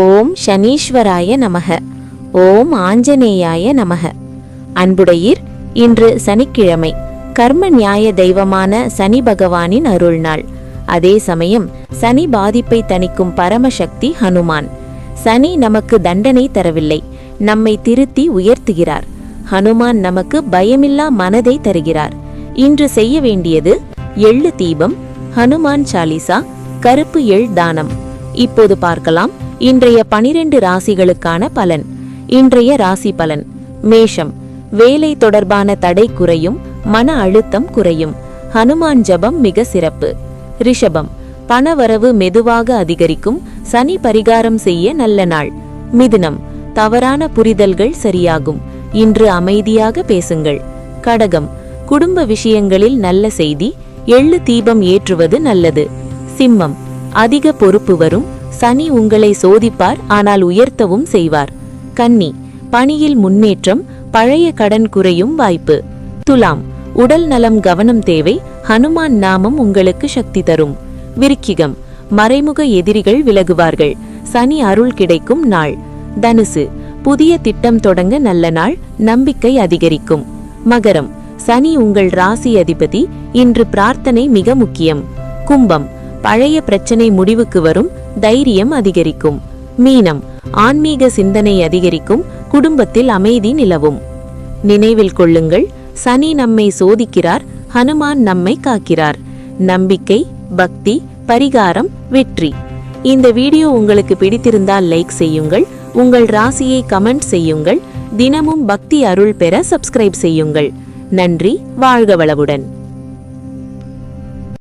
ஓம் சனீஸ்வராய நமக. ஓம் ஆஞ்சநேயாய நமக. அன்புடையீர், இன்று சனிக்கிழமை, கர்ம நியாய தெய்வமான சனி பகவானின் அருள் நாள். அதே சமயம் சனி பாதிப்பை தணிக்கும் பரமசக்தி ஹனுமான். சனி நமக்கு தண்டனை தரவில்லை, நம்மை திருத்தி உயர்த்துகிறார். ஹனுமான் நமக்கு பயமில்லா மனதை தருகிறார். இன்று செய்ய வேண்டியது எள்ளு தீபம், ஹனுமான் சாலிசா, கருப்பு எள் தானம். இப்போது பார்க்கலாம் இன்றைய 12 ராசிகளுக்கான பலன். இன்றைய ராசி பலன்: மேஷம், வேலை தொடர்பான தடை குறையும், மன அழுத்தம் குறையும். ஹனுமான் ஜபம் மிக சிறப்பு. ரிஷபம், பணவரவு மெதுவாக அதிகரிக்கும், சனி பரிகாரம் செய்ய நல்ல நாள். மிதுனம், தவறான புரிதல்கள் சரியாகும், இன்று அமைதியாக பேசுங்கள். கடகம், குடும்ப விஷயங்களில் நல்ல செய்தி, எள்ளு தீபம் ஏற்றுவது நல்லது. சிம்மம், அதிக பொறுப்பு வரும், சனி உங்களை சோதிப்பார், ஆனால் உயர்த்தவும் செய்வார். கன்னி, பணியில் முன்னேற்றம், பழைய கடன் குறையும் வாய்ப்பு. துலாம், உடல் நலம் கவனம் தேவை, ஹனுமான் நாமம் உங்களுக்கு சக்தி தரும். விருச்சிகம், மறைமுக எதிரிகள் விலகுவார்கள், சனி அருள் கிடைக்கும் நாள். தனுசு, புதிய திட்டம் தொடங்க நல்ல நாள், நம்பிக்கை அதிகரிக்கும். மகரம், சனி உங்கள் ராசி அதிபதி, இன்று பிரார்த்தனை மிக முக்கியம். கும்பம், பழைய பிரச்சனை முடிவுக்கு வரும், தைரியம் அதிகரிக்கும். மீனம், ஆன்மீக சிந்தனை அதிகரிக்கும், குடும்பத்தில் அமைதி நிலவும். நினைவில் கொள்ளுங்கள், சனி நம்மை சோதிக்கிறார், ஹனுமான் நம்மை காக்கிறார். நம்பிக்கை, பக்தி, பரிகாரம், வெற்றி. இந்த வீடியோ உங்களுக்கு பிடித்திருந்தால் லைக் செய்யுங்கள், உங்கள் ராசியை கமெண்ட் செய்யுங்கள், தினமும் பக்தி அருள் பெற சப்ஸ்கிரைப் செய்யுங்கள். நன்றி. வாழ்க வளமுடன்.